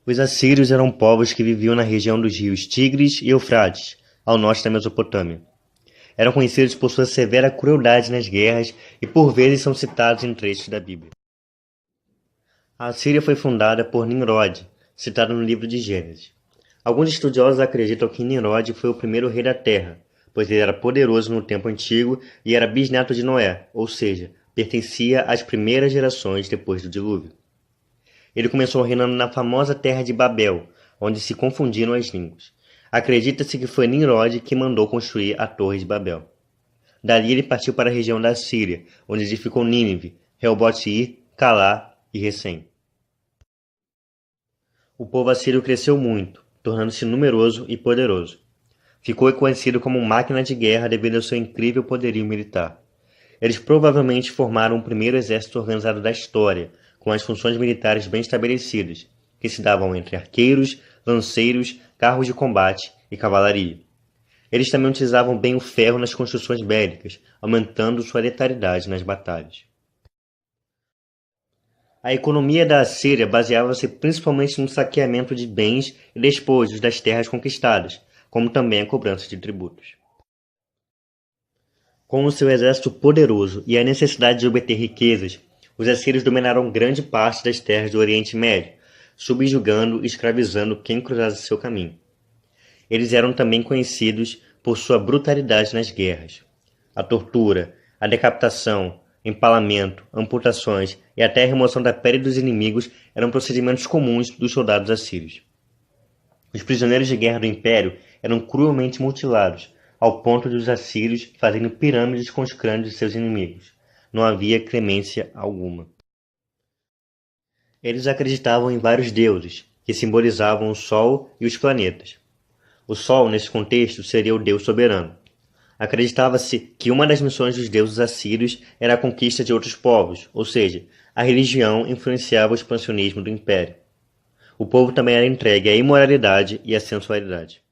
Os assírios eram povos que viviam na região dos rios Tigres e Eufrates, ao norte da Mesopotâmia. Eram conhecidos por sua severa crueldade nas guerras e por vezes são citados em trechos da Bíblia. A Assíria foi fundada por Nimrod, citado no livro de Gênesis. Alguns estudiosos acreditam que Nimrod foi o primeiro rei da Terra, pois ele era poderoso no tempo antigo e era bisneto de Noé, ou seja, pertencia às primeiras gerações depois do dilúvio. Ele começou reinando na famosa terra de Babel, onde se confundiram as línguas. Acredita-se que foi Nimrod que mandou construir a Torre de Babel. Dali ele partiu para a região da Síria, onde edificou Nínive, Reobote-ir, Calá e Recém. O povo assírio cresceu muito, tornando-se numeroso e poderoso. Ficou conhecido como máquina de guerra devido ao seu incrível poderio militar. Eles provavelmente formaram o primeiro exército organizado da história, com as funções militares bem estabelecidas, que se davam entre arqueiros, lanceiros, carros de combate e cavalaria. Eles também utilizavam bem o ferro nas construções bélicas, aumentando sua letalidade nas batalhas. A economia da Assíria baseava-se principalmente no saqueamento de bens e despojos das terras conquistadas, como também a cobrança de tributos. Com o seu exército poderoso e a necessidade de obter riquezas, os assírios dominaram grande parte das terras do Oriente Médio, subjugando e escravizando quem cruzasse seu caminho. Eles eram também conhecidos por sua brutalidade nas guerras. A tortura, a decapitação, empalamento, amputações e até a remoção da pele dos inimigos eram procedimentos comuns dos soldados assírios. Os prisioneiros de guerra do Império eram cruelmente mutilados, ao ponto de os assírios fazerem pirâmides com os crânios de seus inimigos. Não havia clemência alguma. Eles acreditavam em vários deuses, que simbolizavam o Sol e os planetas. O Sol, nesse contexto, seria o Deus soberano. Acreditava-se que uma das missões dos deuses assírios era a conquista de outros povos, ou seja, a religião influenciava o expansionismo do império. O povo também era entregue à imoralidade e à sensualidade.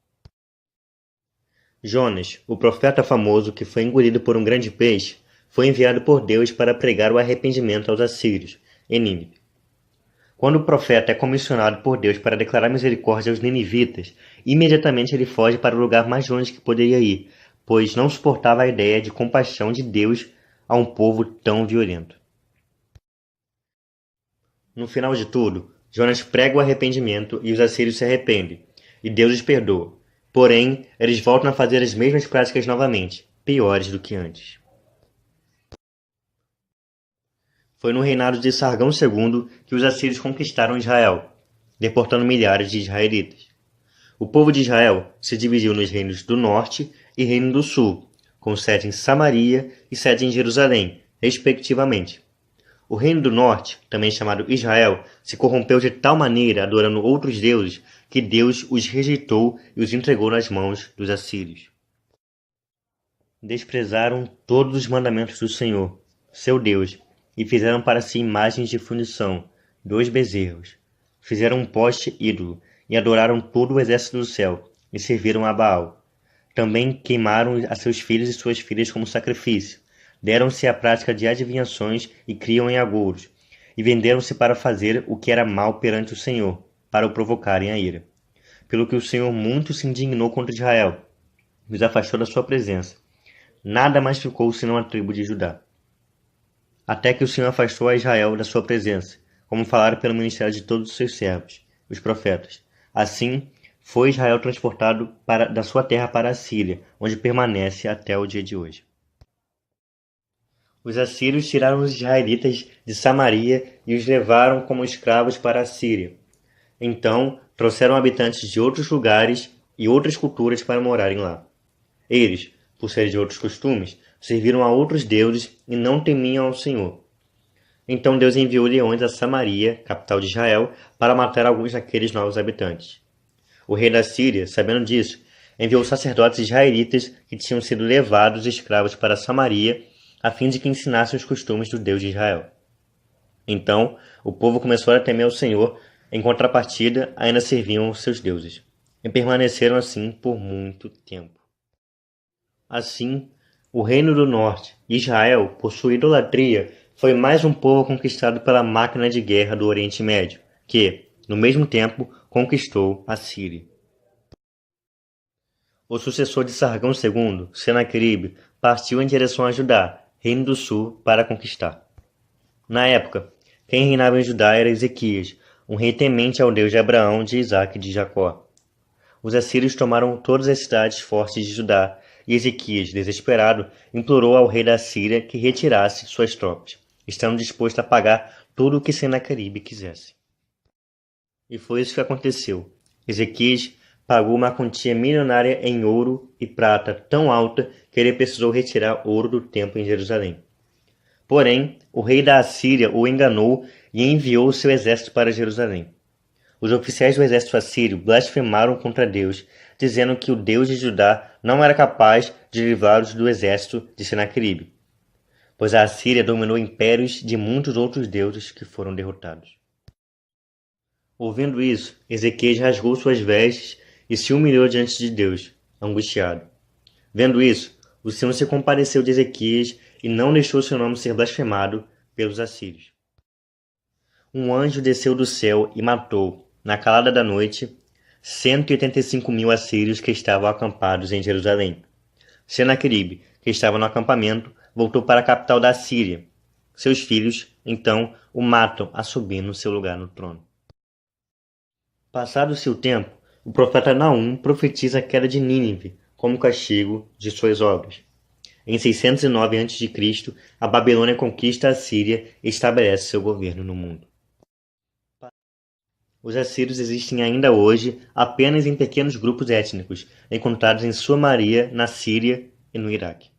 Jonas, o profeta famoso que foi engolido por um grande peixe, foi enviado por Deus para pregar o arrependimento aos assírios, em Nínive. Quando o profeta é comissionado por Deus para declarar misericórdia aos ninivitas, imediatamente ele foge para o lugar mais longe que poderia ir, pois não suportava a ideia de compaixão de Deus a um povo tão violento. No final de tudo, Jonas prega o arrependimento e os assírios se arrependem, e Deus os perdoa. Porém, eles voltam a fazer as mesmas práticas novamente, piores do que antes. Foi no reinado de Sargão II que os assírios conquistaram Israel, deportando milhares de israelitas. O povo de Israel se dividiu nos reinos do norte e reino do sul, com sede em Samaria e sede em Jerusalém, respectivamente. O reino do norte, também chamado Israel, se corrompeu de tal maneira adorando outros deuses que Deus os rejeitou e os entregou nas mãos dos assírios. Desprezaram todos os mandamentos do Senhor, seu Deus, e fizeram para si imagens de fundição, 2 bezerros. Fizeram um poste ídolo, e adoraram todo o exército do céu, e serviram a Baal. Também queimaram a seus filhos e suas filhas como sacrifício. Deram-se à prática de adivinhações e criam em agouros, e venderam-se para fazer o que era mal perante o Senhor, para o provocarem a ira. Pelo que o Senhor muito se indignou contra Israel, e os afastou da sua presença. Nada mais ficou senão a tribo de Judá. Até que o Senhor afastou a Israel da sua presença, como falaram pelo ministério de todos os seus servos, os profetas. Assim, foi Israel transportado da sua terra para a Síria, onde permanece até o dia de hoje. Os assírios tiraram os israelitas de Samaria e os levaram como escravos para a Síria. Então, trouxeram habitantes de outros lugares e outras culturas para morarem lá. Eles, por serem de outros costumes, serviram a outros deuses e não temiam ao Senhor. Então Deus enviou leões a Samaria, capital de Israel, para matar alguns daqueles novos habitantes. O rei da Síria, sabendo disso, enviou sacerdotes israelitas que tinham sido levados escravos para Samaria, a fim de que ensinassem os costumes do Deus de Israel. Então, o povo começou a temer ao Senhor, em contrapartida, ainda serviam os seus deuses, e permaneceram assim por muito tempo. Assim, o reino do norte, Israel, por sua idolatria, foi mais um povo conquistado pela máquina de guerra do Oriente Médio, que, no mesmo tempo, conquistou a Síria. O sucessor de Sargão II, Senaqueribe, partiu em direção a Judá, reino do sul, para conquistar. Na época, quem reinava em Judá era Ezequias, um rei temente ao Deus de Abraão, de Isaque e de Jacó. Os assírios tomaram todas as cidades fortes de Judá, e Ezequias, desesperado, implorou ao rei da Síria que retirasse suas tropas, estando disposto a pagar tudo o que Senaqueribe quisesse. E foi isso que aconteceu. Ezequias pagou uma quantia milionária em ouro e prata tão alta que ele precisou retirar ouro do templo em Jerusalém. Porém, o rei da Assíria o enganou e enviou seu exército para Jerusalém. Os oficiais do exército assírio blasfemaram contra Deus, dizendo que o Deus de Judá não era capaz de livrá-los do exército de Senaqueribe, pois a Assíria dominou impérios de muitos outros deuses que foram derrotados. Ouvindo isso, Ezequias rasgou suas vestes e se humilhou diante de Deus, angustiado. Vendo isso, o Senhor se compadeceu de Ezequias e não deixou seu nome ser blasfemado pelos assírios. Um anjo desceu do céu e matou, na calada da noite, 185.000 assírios que estavam acampados em Jerusalém. Senaqueribe, que estava no acampamento, voltou para a capital da Síria. Seus filhos, então, o matam, assumindo seu lugar no trono. Passado seu tempo, o profeta Naum profetiza a queda de Nínive como castigo de suas obras. Em 609 a.C., a Babilônia conquista a Síria e estabelece seu governo no mundo. Os assírios existem ainda hoje apenas em pequenos grupos étnicos, encontrados em sua maioria na Síria e no Iraque.